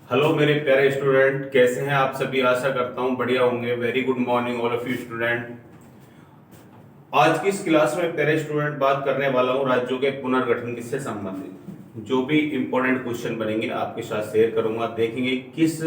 Hello मेरे प्यारे student, कैसे हैं आप सभी। आशा करता हूं बढ़िया होंगे। Very good morning all of you student. आज की इस क्लास में प्यारे स्टूडेंट बात करने वाला हूं राज्यों के पुनर्गठन से संबंधित जो भी इंपॉर्टेंट क्वेश्चन बनेंगे आपके साथ शेयर करूंगा। देखेंगे किस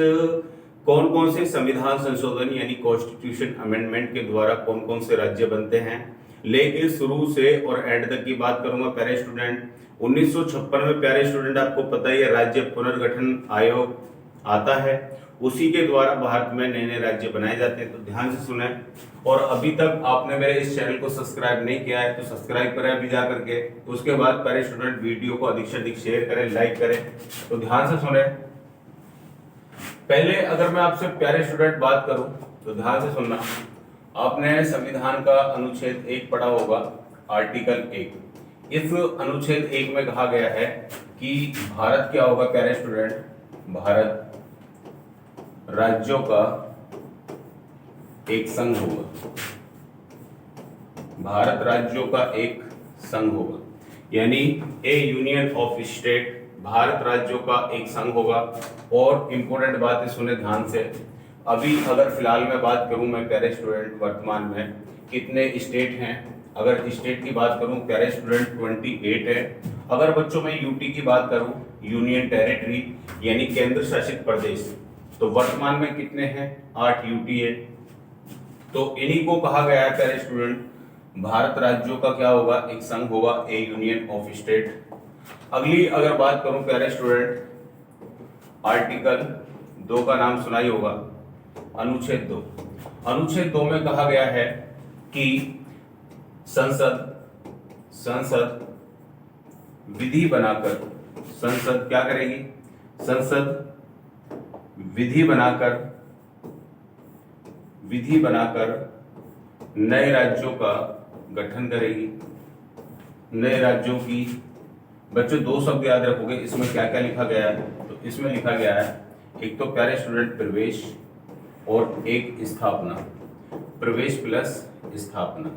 कौन कौन से संविधान संशोधन यानी कॉन्स्टिट्यूशन अमेंडमेंट के द्वारा कौन कौन से राज्य बनते हैं, लेकिन शुरू से और एंड तक की बात करूंगा प्यारे स्टूडेंट। 1956 में प्यारे स्टूडेंट आपको पता ही है राज्य पुनर्गठन आयोग आता है, उसी के द्वारा भारत में नए नए राज्य बनाए जाते हैं। तो ध्यान से सुने, और अभी तक आपने मेरे इस चैनल को सब्सक्राइब नहीं किया है तो सब्सक्राइब करें अभी जा करके। उसके बाद प्यारे स्टूडेंट वीडियो को अधिक से अधिक शेयर करें, लाइक करें। तो ध्यान से सुने। पहले अगर मैं आपसे प्यारे स्टूडेंट बात करूं तो ध्यान से सुनना। आपने संविधान का अनुच्छेद 1 पढ़ा होगा, आर्टिकल 1। इस अनुच्छेद 1 में कहा गया है कि भारत क्या होगा प्यारे स्टूडेंट, भारत राज्यों का एक संघ होगा। भारत राज्यों का एक संघ होगा, यानी A union of state. Bharat राज्यों का एक संघ होगा। और इंपॉर्टेंट बात है, सुने ध्यान से। अभी अगर फिलहाल मैं बात करूं मैं प्यारे स्टूडेंट, वर्तमान में कितने स्टेट हैं। अगर स्टेट की बात करूं प्यारे स्टूडेंट 28 है। अगर बच्चों में यूटी की बात करूं, यूनियन टेरिटरी यानी केंद्र शासित प्रदेश, तो वर्तमान में कितने हैं, 8 यूटी है। तो इन्हीं को कहा गया है प्यारे स्टूडेंट, भारत राज्यों का क्या होगा, एक संघ होगा, ए यूनियन ऑफ स्टेट। अगली अगर बात करूं प्यारे स्टूडेंट, आर्टिकल 2 का नाम सुना ही होगा, अनुच्छेद 2। अनुच्छेद 2 में कहा गया है कि संसद विधि बनाकर, संसद क्या करेगी, संसद विधि बनाकर नए राज्यों का गठन करेगी। नए राज्यों की, बच्चों 2 शब्द याद रखोगे इसमें क्या क्या लिखा गया है। तो इसमें लिखा गया है एक तो प्यारे स्टूडेंट प्रवेश और एक स्थापना। प्रवेश प्लस स्थापना।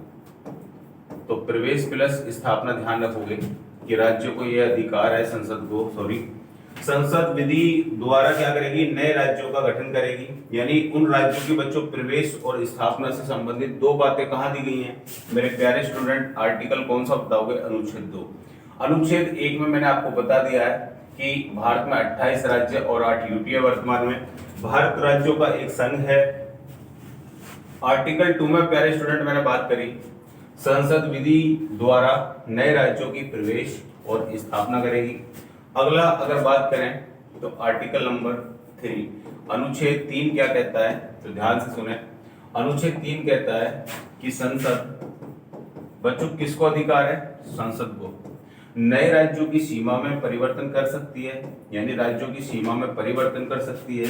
तो प्रवेश प्लस स्थापना ध्यान रखोगे कि राज्यों को यह अधिकार है, संसद विधि द्वारा क्या करेगी, नए राज्यों का गठन करेगी। यानी उन राज्यों के बच्चों प्रवेश और स्थापना से संबंधित 2 बातें कहां दी गई हैं मेरे प्यारे स्टूडेंट। आर्टिकल कौन सा बताओगे, अनुच्छेद 2। अनुच्छेद 1 में मैंने आपको बता दिया है कि भारत में 28 राज्य और 8 यूटी है वर्तमान में। भारत राज्यों का एक संघ है। आर्टिकल 2 में प्यारे स्टूडेंट मैंने बात करी, संसद विधि द्वारा नए राज्यों की प्रवेश और स्थापना करेगी। अगला अगर बात करें तो आर्टिकल नंबर 3, अनुच्छेद 3 क्या कहता है, तो ध्यान से सुने। अनुच्छेद 3 कहता है कि संसद, बच्चों किसको अधिकार है, संसद को नए राज्यों की सीमा में परिवर्तन कर सकती है। यानी राज्यों की सीमा में परिवर्तन कर सकती है।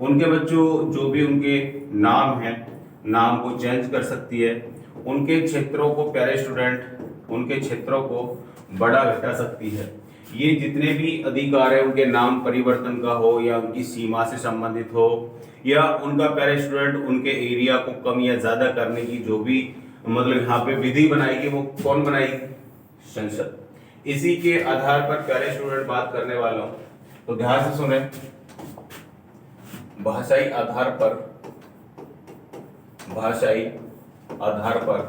उनके बच्चों जो भी उनके नाम हैं, नाम को चेंज कर सकती है। उनके क्षेत्रों को प्यारे स्टूडेंट, उनके क्षेत्रों को बड़ा घटा सकती है। ये जितने भी अधिकार है उनके नाम परिवर्तन का हो या उनकी सीमा से संबंधित हो या उनका प्यारे स्टूडेंट उनके एरिया को कम या ज्यादा करने की जो भी मतलब यहाँ पे विधि बनाएगी वो कौन बनाएगी, संसद। इसी के आधार पर प्यारे स्टूडेंट बात करने वाला हूं, तो ध्यान से सुने। भाषाई आधार पर, भाषाई आधार पर,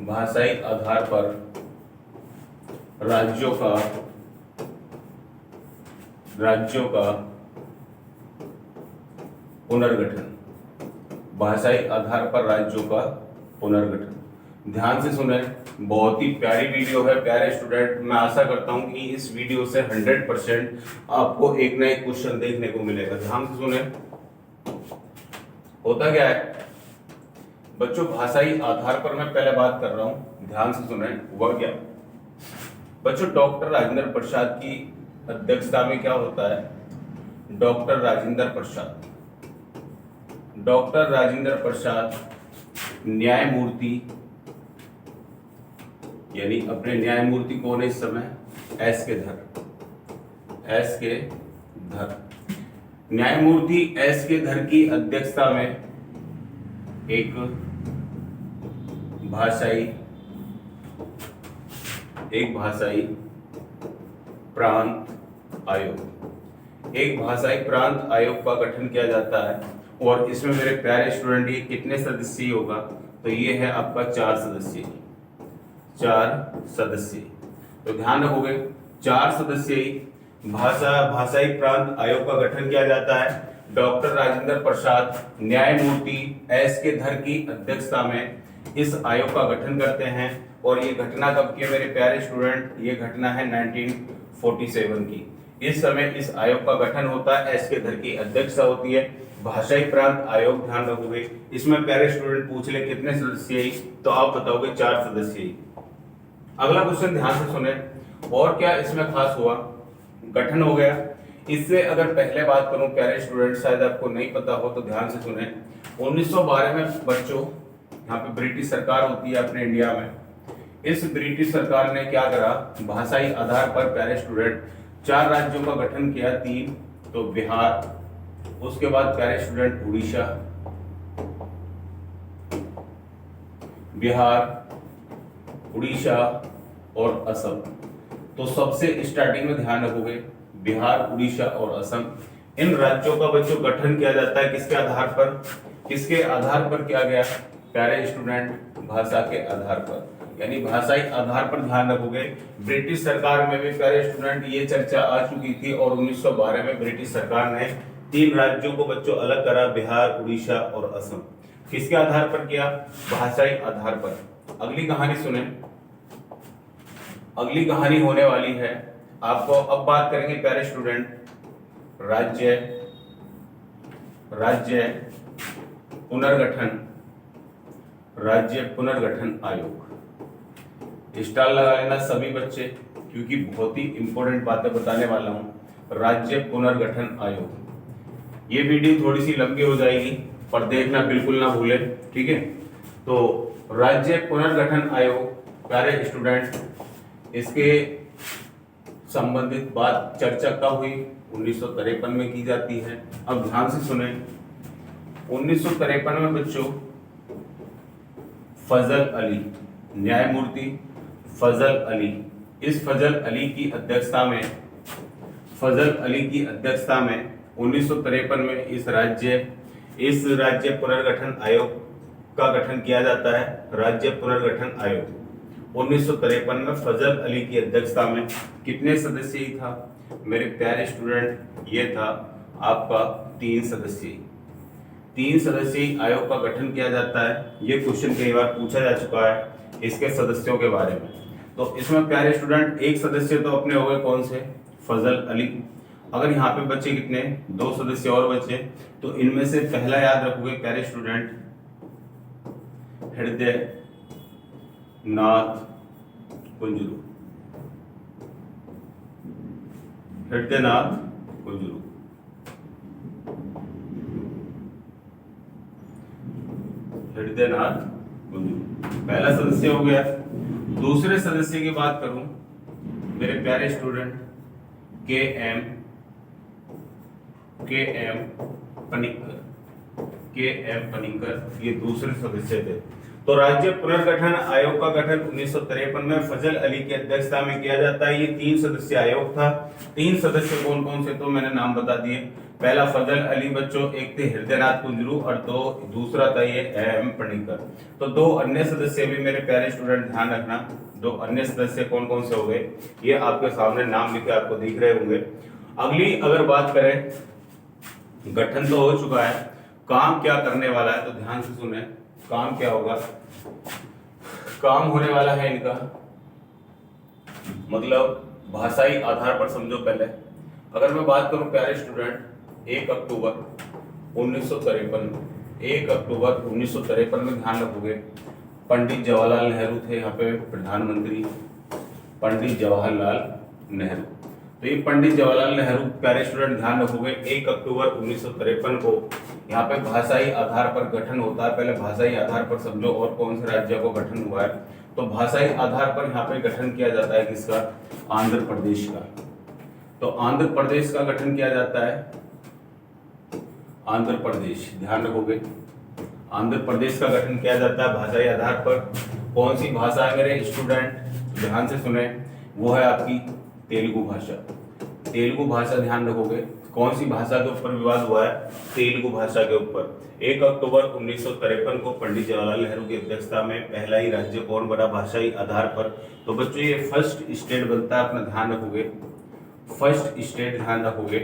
भाषाई आधार पर राज्यों का पुनर्गठन, भाषाई आधार पर राज्यों का पुनर्गठन। ध्यान से सुने, बहुत ही प्यारी वीडियो है प्यारे स्टूडेंट। मैं आशा करता हूं कि इस वीडियो से 100% आपको एक ना एक क्वेश्चन देखने को मिलेगा। ध्यान से सुने, होता क्या है बच्चों, भाषाई आधार पर मैं पहले बात कर रहा हूं, ध्यान से सुने। हुआ क्या बच्चों, डॉक्टर राजेंद्र प्रसाद की अध्यक्षता में क्या होता है, डॉक्टर राजेंद्र प्रसाद न्यायमूर्ति, यानी अपने न्यायमूर्ति कौन है इस समय, एस के धर। न्यायमूर्ति एस के धर की अध्यक्षता में एक भाषाई प्रांत आयोग, एक भाषाई प्रांत आयोग का गठन किया जाता है और इसमें मेरे प्यारे स्टूडेंट ये कितने सदस्यीय होगा, तो ये है आपका 4 सदस्यीय। तो ध्यान रखोगे 4 सदस्यीय भाषाई प्रांत आयोग का गठन किया जाता है। डॉक्टर राजेंद्र प्रसाद न्यायमूर्ति एस के धर की अध्यक्षता में इस आयोग का गठन करते हैं और ये घटना कब की है मेरे प्यारे स्टूडेंट, ये घटना है 1947 की। इस समय इस आयोग का गठन होता है, एस के धर की अध्यक्षता होती है। भाषाई प्रांत आयोग ध्यान रखोगे, इसमें प्यारे स्टूडेंट पूछ ले कितने सदस्यीय, तो आप बताओगे 4 सदस्यीय। अगला क्वेश्चन ध्यान से सुने, और क्या इसमें खास हुआ, गठन हो गया। इससे अगर पहले बात करूं प्यारे स्टूडेंट, शायद आपको नहीं पता हो तो ध्यान से सुने। 1912 में बच्चों यहाँ पे ब्रिटिश सरकार होती है अपने इंडिया में। इस ब्रिटिश सरकार ने क्या करा, भाषाई आधार पर प्यारे स्टूडेंट 4 राज्यों का गठन किया, 3 तो बिहार, उसके बाद प्यारे स्टूडेंट उड़ीसा, बिहार, उड़ीसा और असम। तो सबसे स्टार्टिंग में ध्यान रखोगे बिहार, उड़ीसा और असम, इन राज्यों का बच्चों गठन किया जाता है किसके आधार पर, किसके आधार पर किया गया प्यारे स्टूडेंट, भाषा के आधार पर, यानी भाषाई आधार पर। ध्यान रखोगे ब्रिटिश सरकार में भी प्यारे स्टूडेंट ये चर्चा आ चुकी थी और 1912 में ब्रिटिश सरकार ने 3 राज्यों को बच्चों अलग करा, बिहार, उड़ीसा और असम। किसके आधार पर किया, भाषाई आधार पर। अगली कहानी सुने, अगली कहानी होने वाली है आपको। अब बात करेंगे प्यारे स्टूडेंट राज्य पुनर्गठन आयोग। स्टार लगा लेना सभी बच्चे, क्योंकि बहुत ही इंपॉर्टेंट बातें बताने वाला हूं। राज्य पुनर्गठन आयोग, ये वीडियो थोड़ी सी लंबी हो जाएगी पर देखना बिल्कुल ना भूले, ठीक है। तो राज्य पुनर्गठन आयोग प्यारे स्टूडेंट, इसके संबंधित बात चर्चा कब हुई, 1953 में की जाती है। अब ध्यान से सुने, 1953 में बच्चों फजल अली, न्यायमूर्ति फजल अली, इस फजल अली की अध्यक्षता में 1953 में इस राज्य पुनर्गठन आयोग का गठन किया जाता है। राज्य पुनर्गठन आयोग 1953 में फजल अली की अध्यक्षता में कितने सदस्यीय था मेरे प्यारे स्टूडेंट, ये था आपका 3 सदस्यीय आयोग का गठन किया जाता है। ये क्वेश्चन कई बार पूछा जा चुका है इसके सदस्यों के बारे में। तो इसमें प्यारे स्टूडेंट एक सदस्य तो अपने हो गए, कौन से, फजल अली। अगर यहाँ पे बच्चे कितने, 2 सदस्य और बचे, तो इनमें से पहला याद रखोगे प्यारे स्टूडेंट हृदय नाथ कुंजरू, हृदयनाथ कुंजरू। हृदयनाथ कुंजरू पहला सदस्य हो गया। दूसरे सदस्य की बात करूं मेरे प्यारे स्टूडेंट, के एम पनिक्कर, ये दूसरे सदस्य थे। तो राज्य पुनर्गठन आयोग का गठन 1953 में फजल अली की अध्यक्षता में किया जाता है। ये 3 सदस्यीय आयोग था। 3 सदस्य कौन कौन से, तो मैंने नाम बता दिए। पहला फजल अली बच्चों, एक थे हृदयनाथ कुंजरू और दूसरा था ये एम पनिक्कर। तो 2 अन्य सदस्य भी मेरे प्यारे स्टूडेंट ध्यान रखना, 2 अन्य सदस्य कौन कौन से हो गए, ये आपके सामने नाम लिखे आपको दिख रहे होंगे। अगली अगर बात करें, गठन तो हो चुका है, काम क्या करने वाला है, तो ध्यान से सुने। काम क्या होगा, काम होने वाला है इनका, मतलब भाषाई आधार पर समझो। पहले अगर मैं बात करूं प्यारे स्टूडेंट, 1 अक्टूबर 1953 में ध्यान रखोगे पंडित जवाहरलाल नेहरू थे यहाँ पे प्रधानमंत्री, पंडित जवाहरलाल नेहरू। तो ये पंडित जवाहरलाल नेहरू प्यारे स्टूडेंट ध्यान रखोगे 1 अक्टूबर 1953 को यहाँ पे भाषाई आधार पर गठन होता है। पहले भाषाई आधार पर समझो और कौन से राज्य को गठन हुआ है, तो भाषाई आधार पर यहाँ पे गठन किया जाता है किसका, आंध्र प्रदेश का। तो आंध्र प्रदेश का गठन किया जाता है, आंध्र प्रदेश, ध्यान रखोगे आंध्र प्रदेश का गठन किया जाता है भाषाई आधार पर। कौन सी भाषा है मेरे स्टूडेंट, ध्यान से सुने, वो है आपकी तेलुगु भाषा। तेलुगु भाषा ध्यान रखोगे कौन सी भाषा के ऊपर विवाद हुआ है? तेलुगु भाषा के ऊपर। 1 अक्टूबर 1953 को पंडित जवाहरलाल नेहरू की अध्यक्षता में पहला ही राज्य कौन बना भाषाई आधार पर? तो बच्चों ये फर्स्ट स्टेट बनता है, अपना ध्यान रखोगे, फर्स्ट स्टेट ध्यान रखोगे।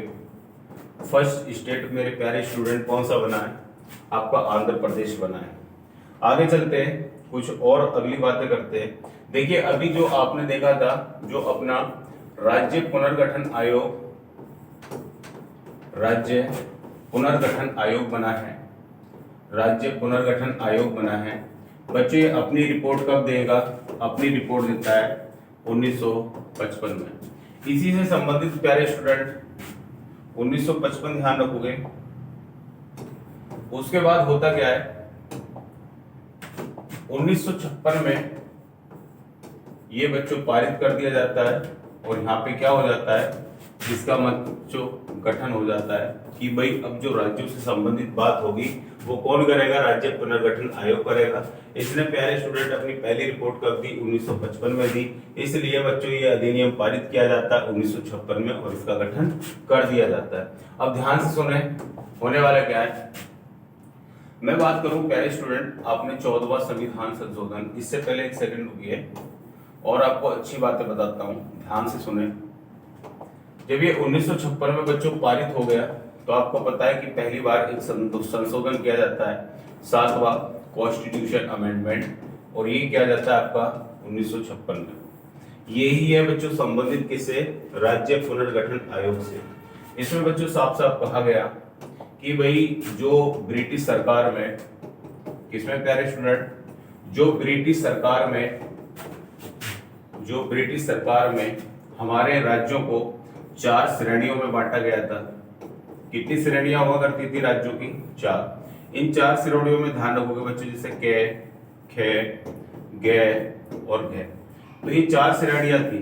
फर्स्ट स्टेट मेरे प्यारे स्टूडेंट कौन सा बना है? आपका आंध्र प्रदेश बना है। आगे चलते हैं, कुछ और अगली बातें करते हैं। देखिए अभी जो आपने देखा था, जो अपना राज्य पुनर्गठन आयोग, राज्य पुनर्गठन आयोग बना है, राज्य पुनर्गठन आयोग बना है। बच्चों ये अपनी रिपोर्ट कब देगा? अपनी रिपोर्ट देता है 1955 में। इसी से संबंधित प्यारे स्टूडेंट 1955 ध्यान रखोगे। उसके बाद होता क्या है, 1956 में ये बच्चों पारित कर दिया जाता है और यहाँ पे क्या हो जाता है, इसका बच्चों गठन हो जाता है कि भाई अब जो राज्यों से संबंधित बात होगी वो कौन करेगा? राज्य पुनर्गठन आयोग करेगा। इसने प्यारे स्टूडेंट अपनी पहली रिपोर्ट कब दी? 1955 में दी। इसलिए बच्चों ये अधिनियम पारित किया जाता है 1956 में और इसका गठन कर दिया जाता है। अब ध्यान से सुने, होने वाला क्या है। मैं बात करूं प्यारे स्टूडेंट, आपने 14वां संविधान संशोधन, इससे पहले एक सेकंड रुकिए और आपको अच्छी बातें बताता हूं, ध्यान से सुने। जब ये 1956 में बच्चों पारित हो गया तो आपको पता है कि पहली बार एक संशोधन किया जाता है, 7वां कॉन्स्टिट्यूशन अमेंडमेंट, और ये किया जाता है आपका 1956 में। यही है बच्चों संबंधित किससे? राज्य पुनर्गठन आयोग से। इसमें बच्चों साफ साफ कहा गया कि भाई जो ब्रिटिश सरकार में, किसमें प्यारे स्टूडेंट, जो ब्रिटिश सरकार में हमारे राज्यों को 4 श्रेणियों में बांटा गया था। कितनी श्रेणियां हुआ करती थी राज्यों की? 4। इन 4 श्रेणियों में ध्यान रखोगे बच्चों, जैसे के, खे, गे और घे, तो ये 4 श्रेणियां थी।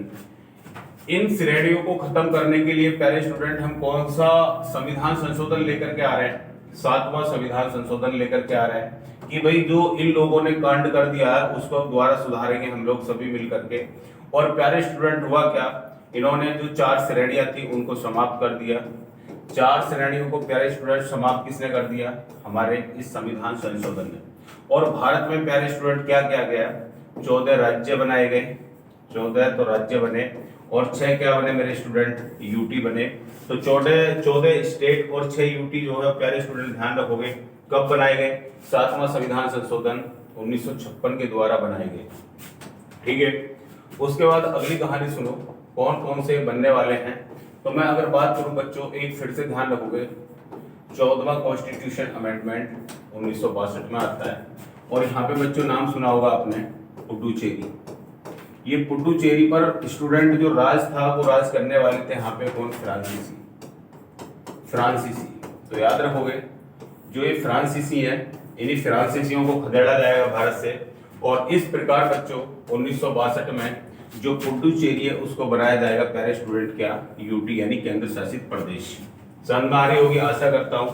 इन श्रेणियों को खत्म करने के लिए प्यारे स्टूडेंट हम कौन सा संविधान संशोधन लेकर के आ रहे हैं? 7वां संविधान संशोधन लेकर के आ रहे हैं कि भाई जो इन लोगों ने कांड कर दिया है उसको अब दोबारा सुधारेंगे हम लोग सभी मिलकर के। और प्यारे स्टूडेंट हुआ क्या, इन्होंने जो 4 श्रेणियां थी उनको समाप्त कर दिया। 4 श्रेणियों को प्यारे स्टूडेंट समाप्त किसने कर दिया? हमारे इस संविधान संशोधन ने। और भारत में प्यारे स्टूडेंट क्या किया गया? 14 राज्य बनाए गए, 14 तो राज्य बने और 6 क्या बने मेरे स्टूडेंट? यूटी बने। तो 14 स्टेट और 6 यूटी जो है प्यारे स्टूडेंट ध्यान रखोगे कब बनाए गए? 7वां संविधान संशोधन 1956 के द्वारा बनाए गए। ठीक है, उसके बाद अगली कहानी सुनो, कौन कौन से बनने वाले हैं। तो मैं अगर बात करूं बच्चों, एक फिर से ध्यान रखोगे, 14वां कॉन्स्टिट्यूशन अमेंडमेंट 1962 में आता है और यहाँ पे बच्चों नाम सुना होगा आपने, पुडुचेरी। ये पुडुचेरी पर स्टूडेंट जो राज था वो राज करने वाले थे यहाँ पे कौन? फ्रांसीसी। तो याद रखोगे जो ये फ्रांसीसी है, इन्हीं फ्रांसीसियों को खदेड़ा जाएगा भारत से। और इस प्रकार बच्चों 1962 में जो पुडुचेरी है उसको बनाया जाएगा प्यारे स्टूडेंट क्या? यूटी यानी केंद्र शासित प्रदेश। समझ में आ रही होगी आशा करता हूँ।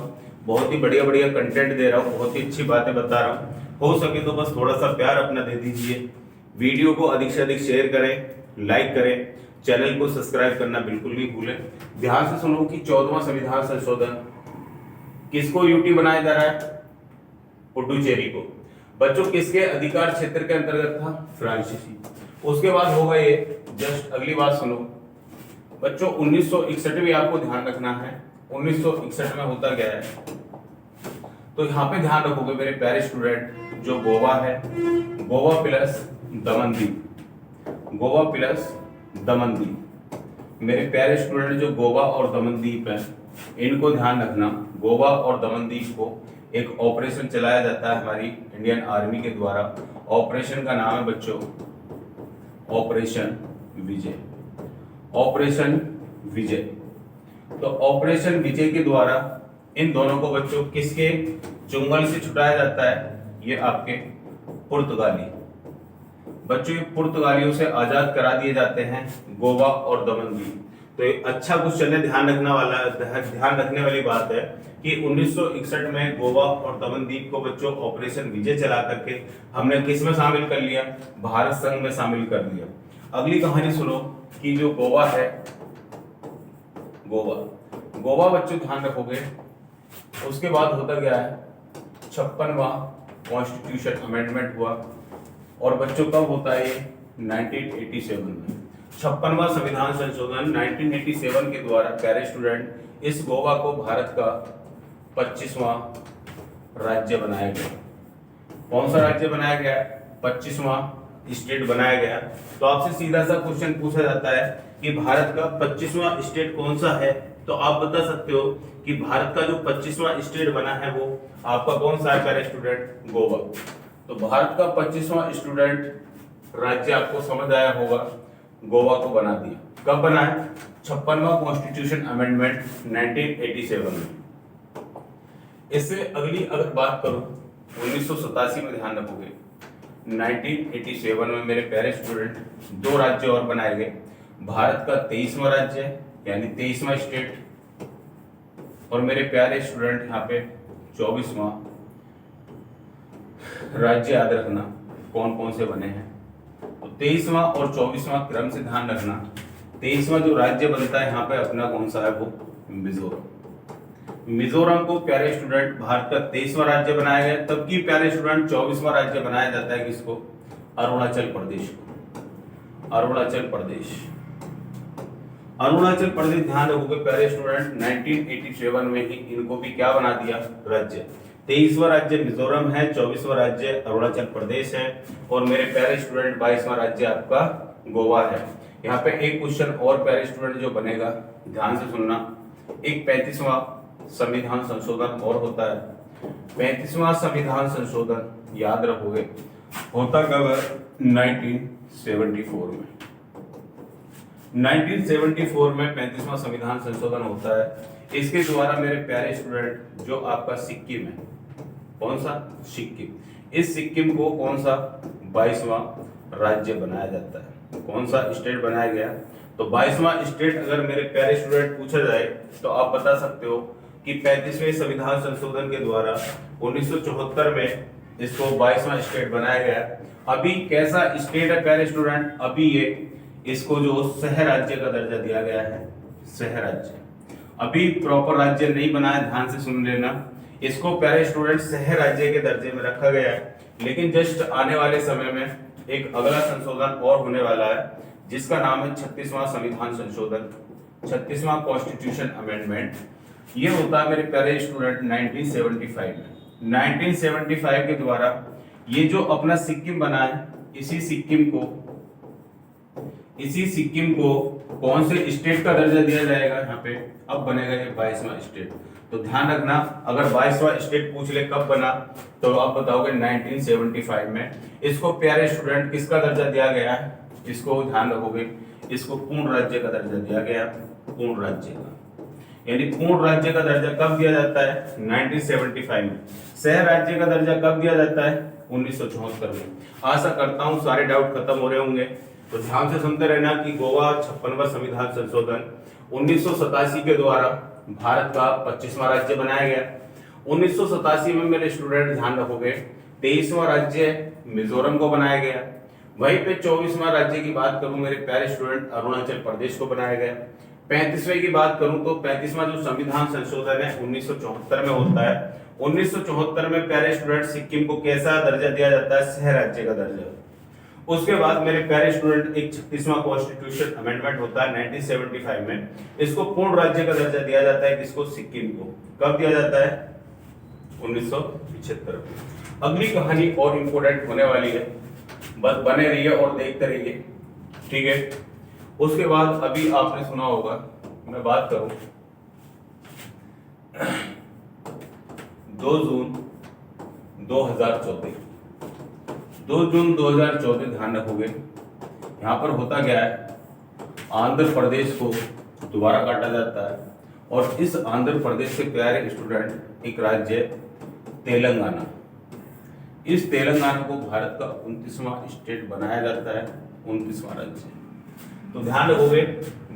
बहुत ही बढ़िया बढ़िया कंटेंट दे रहा हूँ, बहुत ही अच्छी बातें बता रहा हूँ। हो सके तो बस थोड़ा सा प्यार अपना दे दीजिए, वीडियो को अधिक से अधिक शेयर करें, लाइक करें, चैनल को सब्सक्राइब करना बिल्कुल नहीं भूलें। ध्यान से सुनो कि 14वां संविधान संशोधन किसको यूटी बनाया जा रहा है? पुडुचेरी को। बच्चों किसके अधिकार क्षेत्र के अंतर्गत था? फ्रांसीसी। उसके बाद होगा ये, जस्ट अगली बात सुनो बच्चों, 1961 भी आपको ध्यान रखना है। 1961 में होता क्या है, तो यहाँ पे ध्यान रखोगे मेरे प्यारे स्टूडेंट, जो गोवा है, गोवा प्लस दमनदीप, गोवा प्लस दमनदीप, मेरे प्यारे स्टूडेंट जो गोवा और दमनदीप है इनको ध्यान रखना। गोवा और दमनदीप को एक ऑपरेशन चलाया जाता है हमारी इंडियन आर्मी के द्वारा। ऑपरेशन का नाम है बच्चों ऑपरेशन विजय। ऑपरेशन विजय। तो ऑपरेशन विजय के द्वारा इन दोनों को बच्चों किसके चुंगल से छुटाया जाता है? ये आपके पुर्तगाली। बच्चों ये पुर्तगालियों से आजाद करा दिए जाते हैं गोवा और दमनदीप। तो एक अच्छा क्वेश्चन है, ध्यान रखने वाली बात है कि 1961 में गोवा और दमनदीप को बच्चों ऑपरेशन विजय चला करके हमने किस में शामिल कर लिया? भारत संघ में शामिल कर लिया। अगली कहानी सुनो कि जो गोवा है, गोवा, गोवा बच्चों ध्यान रखोगे, उसके बाद होता क्या है 56वां कॉन्स्टिट्यूशन अमेंडमेंट हुआ, और बच्चों कब होता है ये 1987 में। 56वां संविधान संशोधन 1987 के द्वारा प्यारे स्टूडेंट इस गोवा को भारत का 25वां राज्य बनाया गया। कौन सा राज्य बनाया गया? 25वां स्टेट बनाया गया। तो आपसे सीधा सा क्वेश्चन पूछा जाता है कि भारत का 25वां स्टेट कौन सा है, तो आप बता सकते हो कि भारत का जो 25वां स्टेट बना है वो आपका कौन सा है प्यारे स्टूडेंट? गोवा। तो भारत का 25वां स्टूडेंट राज्य आपको समझ आया होगा, गोवा को बना दिया। कब बना है? 56वां कॉन्स्टिट्यूशन अमेंडमेंट 1987 में। इससे अगली अगर बात करूं 1987 में, ध्यान रखोगे 1987 में मेरे प्यारे स्टूडेंट दो राज्य और बनाए गए। भारत का 23वां राज्य यानी 23वां स्टेट, और मेरे प्यारे स्टूडेंट यहाँ पे 24वां राज्य। याद रखना कौन कौन से बने हैं, तो 23वां और 24वां क्रम से ध्यान रखना। 23वां जो राज्य बनता है यहाँ पे अपना कौन सा है? वो मिजोरम। मिजोरम को प्यारे स्टूडेंट भारत का 23वां राज्य बनाया गया, तबकि प्यारे स्टूडेंट 24वां राज्य बनाया जाता है किसको? अरुणाचल प्रदेश को। अरुणाचल प्रदेश, अरुणाचल प्रदेश ध्यान रखोगे प्यारे स्टूडेंट 1987 में ही इनको भी क्या बना दिया? राज्य। 23वां राज्य मिजोरम है, 24वां राज्य अरुणाचल प्रदेश है, और मेरे प्यारे स्टूडेंट 22वां राज्य आपका गोवा है। यहाँ पे एक क्वेश्चन और प्यारे स्टूडेंट जो बनेगा, ध्यान से सुनना। एक 35वां संविधान संशोधन और होता है। 35वां संविधान संशोधन याद रखोगे होता कब? 1974 में। 1974 में 35वां संविधान संशोधन होता है। इसके द्वारा मेरे प्यारे स्टूडेंट जो आपका सिक्किम है, कौन सा? सिक्किम। इस सिक्किम को कौन सा? 22वां राज्य बनाया जाता है। कौन सा स्टेट बनाया गया? तो 22वां स्टेट अगर मेरे प्यारे स्टूडेंट पूछा जाए तो आप बता सकते हो कि 35वें संविधान संशोधन के द्वारा 1974 में इसको 22वां स्टेट बनाया गया। अभी कैसा स्टेट है प्यारे स्टूडेंट? अभी ये इसको जो शहर राज्य का दर्जा दिया गया है, शहर राज्य। अभी प्रॉपर राज्य नहीं बना है, ध्यान से सुन लेना। इसको प्यारे स्टूडेंट शहर राज्य के दर्जे में रखा गया है, लेकिन जस्ट आने वाले समय में एक अगला संशोधन और होने वाला है जिसका नाम है 36वां संविधान संशोधन, 36वां कॉन्स्टिट्यूशन अमेंडमेंट। ये होता है मेरे प्यारे स्टूडेंट 1975 में। 1975 के द्वारा ये जो अपना सिक्किम बना है, इसी सिक्किम को कौन से स्टेट का दर्जा दिया जाएगा? यहाँ पे अब बनेगा ये 22वां स्टेट। तो ध्यान रखना, अगर 22वां स्टेट पूछ ले कब बना, तो आप बताओगे 1975 में। इसको प्यारे स्टूडेंट किसका दर्जा दिया गया है? इसको ध्यान रखोगे, इसको पूर्ण राज्य का दर्जा दिया गया, पूर्ण राज्य का। यानी पूर्ण राज्य का दर्जा कब दिया जाता है? 1975 में। शहर राज्य का दर्जा कब दिया जाता है? 1974 में। आशा करता हूं सारे डाउट खत्म हो रहे होंगे। तो ध्यान से सुनते रहना कि गोवा 56वां संविधान संशोधन 1987 के द्वारा भारत का 25वां राज्य बनाया गया। 1987 में मेरे स्टूडेंट ध्यान रखोगे 23वां राज्य मिजोरम को बनाया गया। वहीं पे 24वां राज्य की बात करूं मेरे प्यारे स्टूडेंट अरुणाचल प्रदेश को बनाया गया। 35वें की बात करूं तो 35वां जो संविधान संशोधन है 1974 में होता है। 1974 में प्यारे स्टूडेंट सिक्किम को कैसा दर्जा दिया जाता है? शहर राज्य का दर्जा। उसके बाद मेरे प्यारे स्टूडेंट एक 36वां कॉन्स्टिट्यूशन अमेंडमेंट होता है 1975 में। इसको पूर्ण राज्य का दर्जा दिया जाता है किसको? सिक्किम को। कब दिया जाता है? 1975 में। अगली कहानी और इंपोर्टेंट होने वाली है, बस बने रहिए और देखते रहिए, ठीक है। उसके बाद अभी आपने सुना होगा, मैं बात करूं 2 जून 2014, 2 जून 2014 ध्यान रखोगे। यहाँ पर होता क्या है, आंध्र प्रदेश को दोबारा काटा जाता है, और इस आंध्र प्रदेश से प्यारे स्टूडेंट एक राज्य तेलंगाना। इस तेलंगाना को भारत का 29वां स्टेट बनाया जाता है, 29वां राज्य। तो ध्यान रखोगे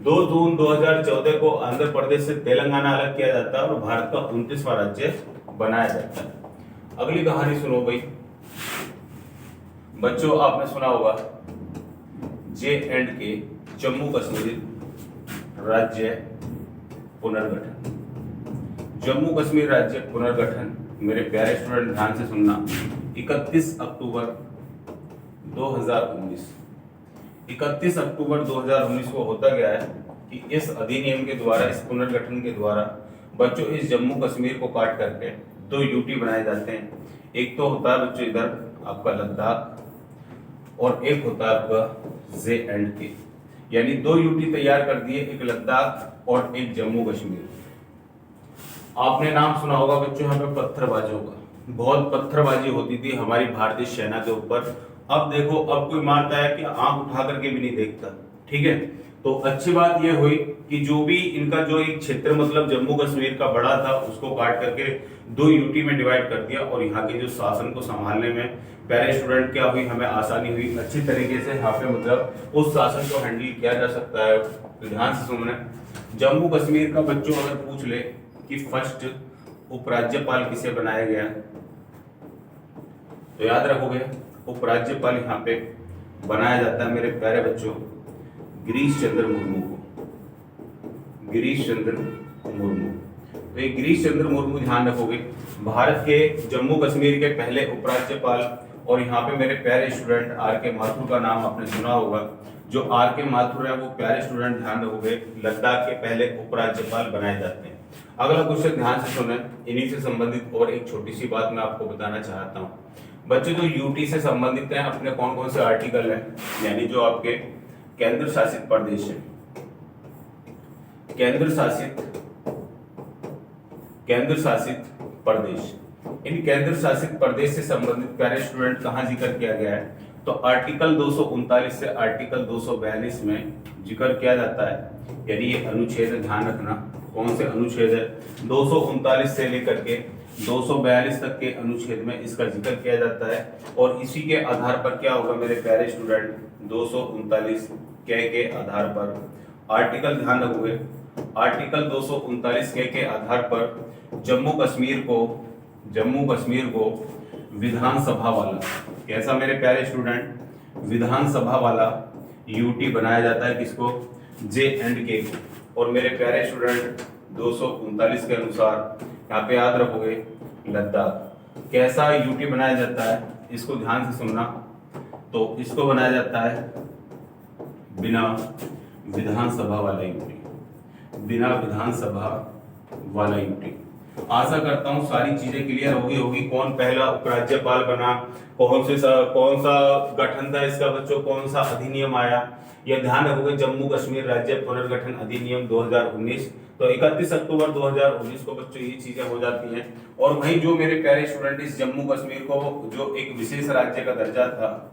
2 जून 2014 को आंध्र प्रदेश से तेलंगाना अलग किया जाता है और भारत का 29वां राज्य बनाया जाता है। अगली कहानी सुनो भाई बच्चों, आपने सुना होगा J&K जम्मू कश्मीर राज्य पुनर्गठन। जम्मू कश्मीर राज्य पुनर्गठन, मेरे प्यारे स्टूडेंट ध्यान से सुनना, 31 अक्टूबर 2019, 31 अक्टूबर 2019 को होता गया है कि इस अधिनियम के द्वारा, इस पुनर्गठन के द्वारा बच्चों इस जम्मू कश्मीर को काट करके दो यूटी बनाए जाते हैं। एक तो होता है बच्चों इधर आपका लद्दाख और एक होता है आपका JNK, यानी दो यूटी तैयार कर दिए, एक लद्दाख और एक जम्मू कश्मीर। आपने नाम सुना होगा बच्चों यहाँ पे पत्थरबाजों का, बहुत पत्थरबाजी होती थी हमारी भारतीय सेना के ऊपर। अब देखो, अब कोई मारता है कि आंख उठा करके भी नहीं देखता, ठीक है। तो अच्छी बात यह हुई कि जो भी इनका जो एक क्षेत्र मतलब जम्मू कश्मीर का बड़ा था उसको काट करके दो यूटी में डिवाइड कर दिया, और यहाँ के जो शासन को संभालने में प्यारे स्टूडेंट क्या हुई, हमें आसानी हुई, अच्छी तरीके से यहाँ पे मतलब उस शासन को हैंडल किया जा सकता है। तो ध्यान से सुनना, जम्मू कश्मीर का बच्चों अगर पूछ ले कि फर्स्ट उपराज्यपाल किसे बनाया गया, तो याद रखोगे उपराज्यपाल यहाँ पे बनाया जाता है मेरे प्यारे बच्चों गिरीश चंद्र मुर्मू को, गिरीश चंद्र मुर्मू। तो ये गिरीश चंद्र मुर्मू ध्यान रखोगे भारत के जम्मू कश्मीर के पहले उपराज्यपाल। और यहाँ पे मेरे प्यारे स्टूडेंट R.K. माथुर का नाम आपने सुना होगा, जो R.K. माथुर है वो प्यारे स्टूडेंट ध्यान रखोगे लद्दाख के पहले उपराज्यपाल बनाए जाते हैं। अगला क्वेश्चन ध्यान से सुने, इन्हीं से संबंधित और एक छोटी सी बात मैं आपको बताना चाहता हूँ बच्चों। जो यूटी से संबंधित है अपने कौन कौन से आर्टिकल है, यानी जो आपके केंद्र शासित प्रदेश है, केंद्र शासित प्रदेश, इन केंद्र शासित प्रदेश से संबंधित प्यारे स्टूडेंट कहां जिक्र किया गया है, तो आर्टिकल 239 से आर्टिकल 242 में जिक्र किया जाता है। यानी ये अनुच्छेद ध्यान रखना, कौन से अनुच्छेद है, 239 से लेकर के 242 तक के अनुच्छेद में इसका जिक्र किया जाता है। और इसी के आधार पर क्या होगा मेरे प्यारे स्टूडेंट, 239 के आधार पर आर्टिकल ध्यान रखोगे, आर्टिकल 239 के आधार पर जम्मू कश्मीर को विधानसभा वाला, कैसा मेरे प्यारे स्टूडेंट, विधानसभा वाला यूटी बनाया जाता है, किसको, JNK को। और मेरे प्यारे स्टूडेंट 239 के अनुसार यहाँ पे याद रखोगे लद्दाख, कैसा यूटी बनाया जाता है, इसको ध्यान से सुनना। तो इसको बनाया जाता है बिना विधानसभा वाला यूटी, बिना विधानसभा वाला यूटी। आशा करता हूं सारी चीजें क्लियर होगी। कौन पहला उपराज्यपाल बना, कौन सा गठन था इसका बच्चों, कौन सा अधिनियम आया, यह ध्यान रखोगे। जम्मू कश्मीर राज्य पुनर्गठन अधिनियम 2019, तो 31 अक्टूबर 2019 को बच्चों ये चीजें हो जाती हैं। और वहीं जो मेरे प्यारे स्टूडेंट इस जम्मू कश्मीर को जो एक विशेष राज्य का दर्जा था,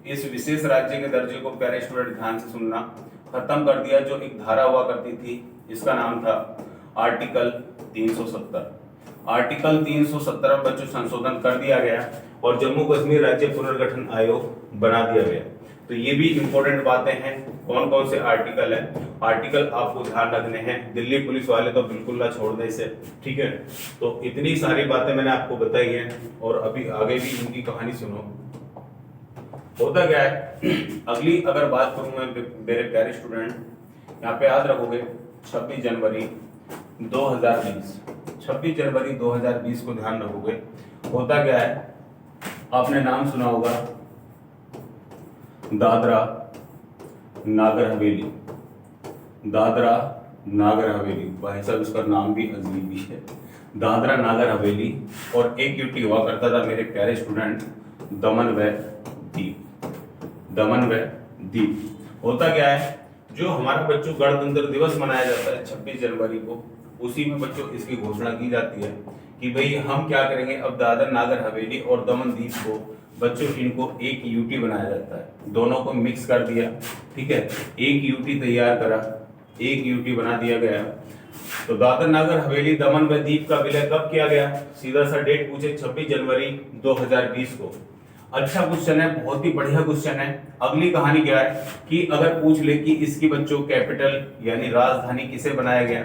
इस विशेष राज्य के दर्जे को प्यारे स्टूडेंट ध्यान से सुनना, खत्म कर दिया। जो एक धारा हुआ करती थी इसका नाम था आर्टिकल 370। आर्टिकल 370 में बच्चों संशोधन कर दिया गया और जम्मू कश्मीर राज्य पुनर्गठन आयोग बना दिया गया। तो ये भी इंपॉर्टेंट बातें हैं, कौन कौन से आर्टिकल है, आर्टिकल आपको ध्यान रखने हैं। दिल्ली पुलिस वाले तो बिल्कुल ना छोड़ दें इसे, ठीक है। तो इतनी सारी बातें मैंने आपको बताई हैं और अभी आगे भी इनकी कहानी सुनो। होता क्या है, अगली अगर बात करूं मैं मेरे प्यारे स्टूडेंट, यहाँ पे याद रखोगे 26 जनवरी 2020, 26 जनवरी 2020 को ध्यान रखोगे। होता क्या है, आपने नाम सुना होगा दादरा नागर हवेली, दादरा नागर हवेली। भाई साहब इसका नाम भी अजीब ही है, दादरा नागर हवेली। और एक यूटी हुआ करता था मेरे प्यारे स्टूडेंट दमन व दीव, दमन व दीव। होता क्या है, जो हमारा बच्चों गणतंत्र दिवस मनाया जाता है 26 जनवरी को, उसी में बच्चों इसकी घोषणा की जाती है कि भाई हम क्या करेंगे, अब दादरा नागर हवेली और दमन दीव को बच्चों इनको एक यूटी बनाया जाता है। दोनों को मिक्स कर दिया, ठीक है, एक यूटी तैयार करा, एक यूटी बना दिया गया। तो दादरा नागर हवेली दमन व दीव का विलय कब किया गया, सीधा सा डेट पूछे 26 जनवरी 2020 को। अच्छा क्वेश्चन है, बहुत ही बढ़िया क्वेश्चन है। अगली कहानी क्या है कि अगर पूछ ले कि इसकी बच्चों कैपिटल यानी राजधानी किसे बनाया गया,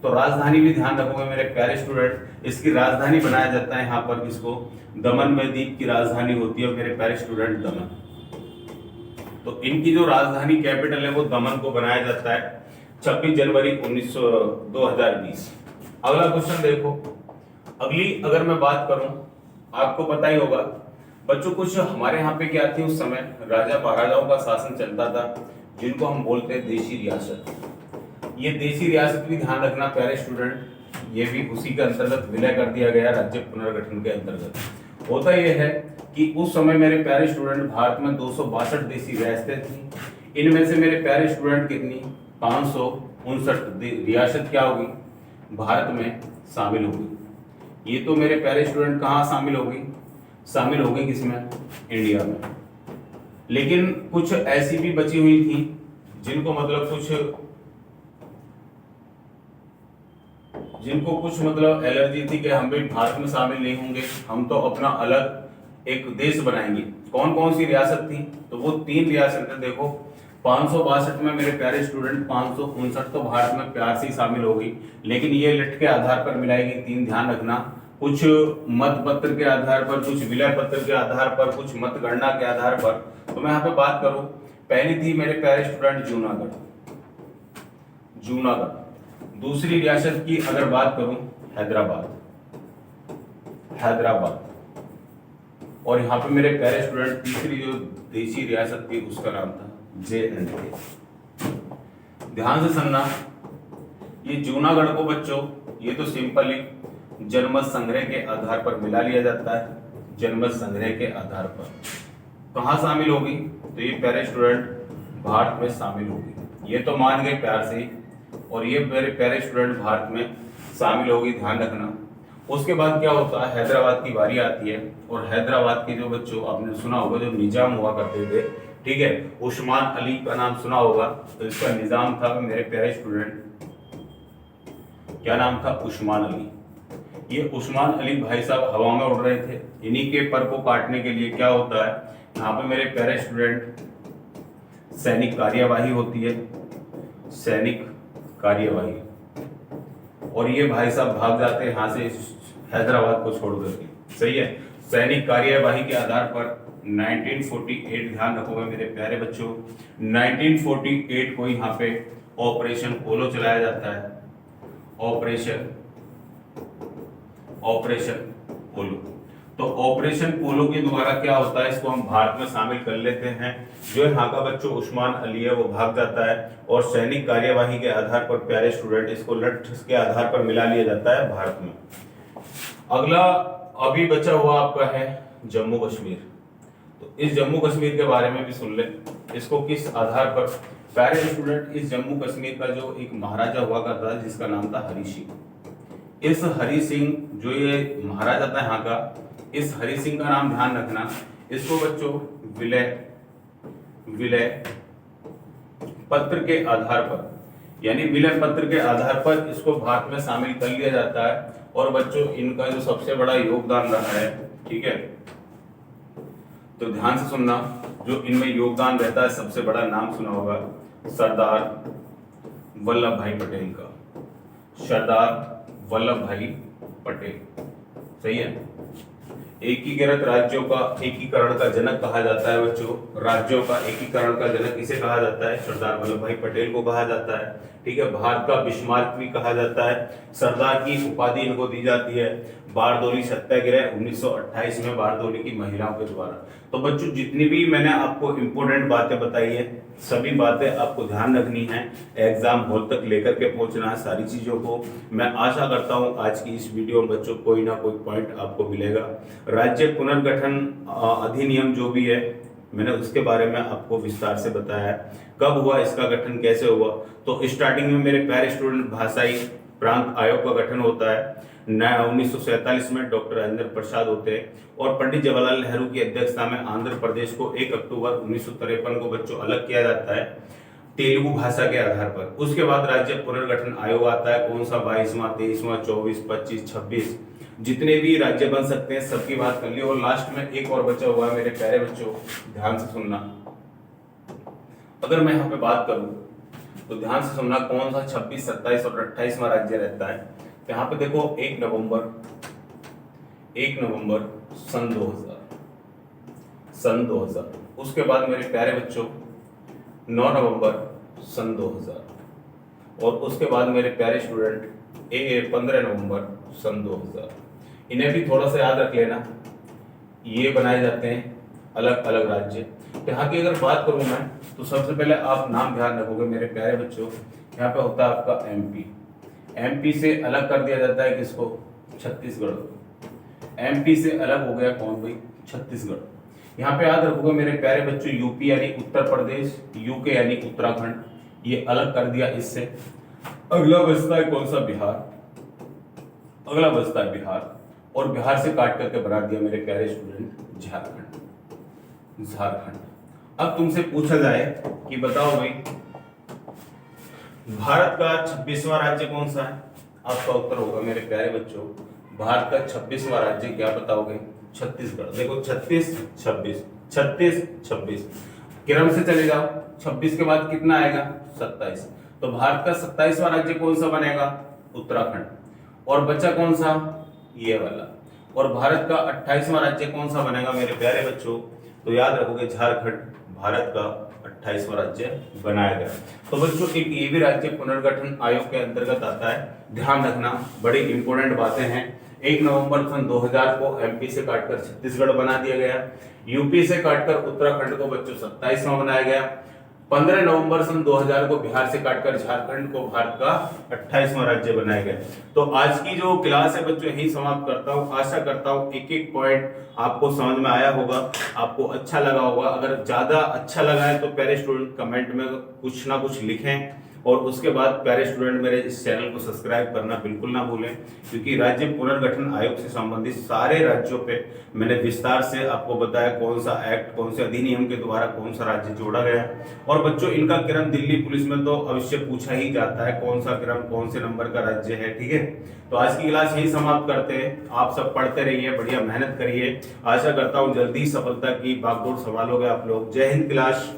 तो राजधानी भी ध्यान रखोगे मेरे प्यारे स्टूडेंट, इसकी राजधानी बनाया जाता है यहाँ पर किसको, दमन में द्वीप की राजधानी होती है मेरे प्यारे स्टूडेंट दमन। तो इनकी जो राजधानी कैपिटल है वो दमन को बनाया जाता है 26 जनवरी 2020। अगला क्वेश्चन देखो। अगली अगर मैं बात करूं, आपको पता ही होगा बच्चों, कुछ हमारे यहाँ पे क्या थी उस समय, राजा महाराजाओं का शासन चलता था, जिनको हम बोलते हैं देशी रियासत। ये देशी रियासत भी ध्यान रखना प्यारे स्टूडेंट, ये भी उसी के अंतर्गत विलय कर दिया गया राज्य पुनर्गठन के अंतर्गत। होता यह है कि उस समय मेरे प्यारे स्टूडेंट भारत में 262 देशी रियासतें थी। इनमें से मेरे प्यारे स्टूडेंट कितनी, 559 रियासत क्या होगी, भारत में शामिल होगी। ये तो मेरे प्यारे स्टूडेंट कहाँ शामिल होगी, शामिल होगी किसमें, इंडिया में। लेकिन कुछ ऐसी भी बची हुई थी जिनको कुछ मतलब एलर्जी थी कि हम भी भारत में शामिल नहीं होंगे, हम तो अपना अलग एक देश बनाएंगे। कौन कौन सी रियासत थी, तो वो 3 रियासतें देखो। 562 में मेरे प्यारे स्टूडेंट 559 तो भारत में प्यार से ही शामिल होगी, लेकिन ये लिट के आधार पर मिलाएगी 3, ध्यान रखना। कुछ मत पत्र के आधार पर, कुछ विलय पत्र के आधार पर, कुछ मतगणना के आधार पर। तो मैं यहाँ पे बात करूं, पहली थी मेरे प्यारे स्टूडेंट जूनागढ़। दूसरी रियासत की अगर बात करूं, हैदराबाद। और यहाँ पे मेरे प्यारे स्टूडेंट तीसरी जो देशी रियासत थी उसका नाम था J&K। ध्यान से सुनना, ये जूनागढ़ को बच्चों, ये तो सिंपली जनमत संग्रह के आधार पर मिला लिया जाता है। जनमत संग्रह के आधार पर कहाँ शामिल होगी, तो ये प्यारे स्टूडेंट भारत में शामिल होगी। ये तो मान गए प्यार से ही, और ये मेरे प्यारे स्टूडेंट भारत में शामिल होगी, ध्यान रखना। उसके बाद क्या होता है, हैदराबाद की बारी आती है। और हैदराबाद के जो बच्चों आपने सुना होगा, जो निजाम हुआ करते थे, ठीक है, उस्मान अली का नाम सुना होगा, तो इसका निजाम था मेरे प्यारे स्टूडेंट, क्या नाम था, उस्मान अली। ये उस्मान अली भाई साहब हवा में उड़ रहे थे, इन्हीं के पर को काटने के लिए क्या होता है, यहाँ पे मेरे प्यारे स्टूडेंट सैनिक कार्यवाही होती है, सैनिक कार्यवाही। और ये भाई साहब भाग जाते हैं यहाँ से हैदराबाद को छोड़ करके, सही है। सैनिक कार्यवाही के आधार पर 1948, ध्यान रखोगे मेरे प्यारे बच्चों, 1948 को यहाँ पे ऑपरेशन पोलो चलाया जाता है। ऑपरेशन पोलो। तो ऑपरेशन पोलो के द्वारा क्या होता है, इसको हम भारत में शामिल कर लेते हैं। जो यहाँ का बच्चों उस्मान अली है वो भाग जाता है, और सैनिक कार्यवाही के आधार पर प्यारे स्टूडेंट इसको लठ के आधार पर मिला लिया जाता है भारत में। अगला अभी बचा हुआ आपका है जम्मू कश्मीर। तो इस जम्मू कश्मीर के बारे में भी सुन ले, इसको किस आधार पर, प्यारे स्टूडेंट इस जम्मू कश्मीर का जो एक महाराजा हुआ करता था जिसका नाम था हरि सिंह। इस हरि सिंह जो ये महाराजा था यहाँ का, इस हरि सिंह का नाम ध्यान रखना। इसको बच्चों विलय पत्र के आधार पर, यानी विलय पत्र के आधार पर इसको भारत में शामिल कर लिया जाता है। और बच्चों इनका जो सबसे बड़ा योगदान रहा है, ठीक है, तो ध्यान से सुनना, जो इनमें योगदान रहता है सबसे बड़ा नाम सुना होगा सरदार वल्लभ भाई पटेल का, सरदार वल्लभ भाई पटेल, सही है। एकीकृत राज्यों का एकीकरण का जनक कहा जाता है बच्चों, राज्यों का एकीकरण का जनक इसे कहा जाता है, सरदार वल्लभ भाई पटेल को कहा जाता है, ठीक है। भारत का बिस्मार्क भी कहा जाता है, सरदार की उपाधि इनको दी जाती है। बारदोली सत्याग्रह 1928 में बारदोली की महिलाओं के द्वारा। तो बच्चों जितनी भी मैंने आपको इंपोर्टेंट बातें बताई है, सभी बातें आपको ध्यान रखनी है, एग्जाम हॉल तक लेकर के पहुंचना है सारी चीजों को। मैं आशा करता हूं आज की इस वीडियो में बच्चों कोई ना कोई पॉइंट आपको मिलेगा। राज्य पुनर्गठन अधिनियम जो भी है, मैंने उसके बारे में आपको विस्तार से बताया, कब हुआ इसका गठन, कैसे हुआ। तो स्टार्टिंग में मेरे प्यारे स्टूडेंट भाषाई प्रांत आयोग का गठन होता है 1947 में, डॉक्टर राजेंद्र प्रसाद होते हैं, और पंडित जवाहरलाल नेहरू की अध्यक्षता में आंध्र प्रदेश को 1 अक्टूबर 1953 को बच्चों अलग किया जाता है तेलुगु भाषा के आधार पर। उसके बाद राज्य पुनर्गठन आयोग आता है, कौन सा, 22वां, 23वां, 24, 25, 26, जितने भी राज्य बन सकते हैं सबकी बात कर ली। और लास्ट में एक और बचा हुआ है मेरे प्यारे बच्चों, ध्यान से सुनना। अगर मैं यहाँ पे बात करूं तो ध्यान से सुनना, कौन सा 26, 27 और 28वां राज्य रहता है। तो यहाँ पे देखो 1 नवंबर सन 2000। उसके बाद मेरे प्यारे बच्चों 9 नवंबर सन 2000। और उसके बाद मेरे प्यारे स्टूडेंट ये 15 नवंबर सन 2000। इन्हें भी थोड़ा सा याद रख लेना, ये बनाए जाते हैं अलग अलग राज्य। तो यहाँ की अगर बात करूँ मैं, तो सबसे पहले आप नाम ध्यान रखोगे मेरे प्यारे बच्चों। यहाँ पे होता है आपका एमपी। एमपी से अलग कर दिया जाता है किसको? छत्तीसगढ़। एमपी से अलग हो गया कौन भाई? छत्तीसगढ़। यहाँ पे याद रखोगे मेरे प्यारे बच्चों, यूपी यानी उत्तर प्रदेश, यूके यानी उत्तराखंड, ये अलग कर दिया इससे। अगला बचता है कौन सा? बिहार। अगला बचता है बिहार, और बिहार से काट करके बना दिया मेरे प्यारे स्टूडेंट झारखंड। झारखंड। अब तुमसे पूछा जाए कि बताओ भाई भारत का 26वां राज्य कौन सा है? आपका उत्तर होगा मेरे प्यारे बच्चों, भारत का 26वां राज्य क्या बताओगे? छत्तीसगढ़। देखो 36 26 36 26 क्रम से चले जाओ, 26 के बाद कितना आएगा? 27। तो भारत का 27वां राज्य कौन सा बनेगा? उत्तराखंड। और बचा कौन सा? ये वाला। और भारत का 28वां राज्य कौन सा बनेगा मेरे प्यारे बच्चों? तो याद रखोगे झारखंड भारत का 28वां राज्य बनाया गया। तो बच्चों एक ये भी राज्य पुनर्गठन आयोग के अंतर्गत आता है, ध्यान रखना, बड़ी इंपॉर्टेंट बातें हैं। 1 नवंबर सन 2000 को एमपी से काटकर छत्तीसगढ़ बना दिया गया, यूपी से काटकर उत्तराखंड को बच्चों 27वां बनाया गया। 15 नवंबर सन 2000 को बिहार से काटकर झारखंड को भारत का 28वां राज्य बनाया गया। तो आज की जो क्लास है बच्चों यही समाप्त करता हूँ। आशा करता हूँ एक एक पॉइंट आपको समझ में आया होगा, आपको अच्छा लगा होगा। अगर ज्यादा अच्छा लगा है तो प्यारे स्टूडेंट कमेंट में कुछ ना कुछ लिखें, और उसके बाद प्यारे स्टूडेंट मेरे इस चैनल को सब्सक्राइब करना बिल्कुल ना भूलें, क्योंकि राज्य पुनर्गठन आयोग से संबंधित सारे राज्यों पे मैंने विस्तार से आपको बताया कौन सा एक्ट, कौन से अधिनियम के द्वारा कौन सा राज्य जोड़ा गया। और बच्चों इनका क्रम दिल्ली पुलिस में तो अवश्य पूछा ही जाता है, कौन सा क्रम कौन से नंबर का राज्य है। ठीक है, तो आज की क्लास यही समाप्त करते हैं। आप सब पढ़ते रहिए, बढ़िया मेहनत करिए। आशा करता हूँ जल्दी सफलता की बागडोर संभालोगे आप लोग। जय हिंद क्लास।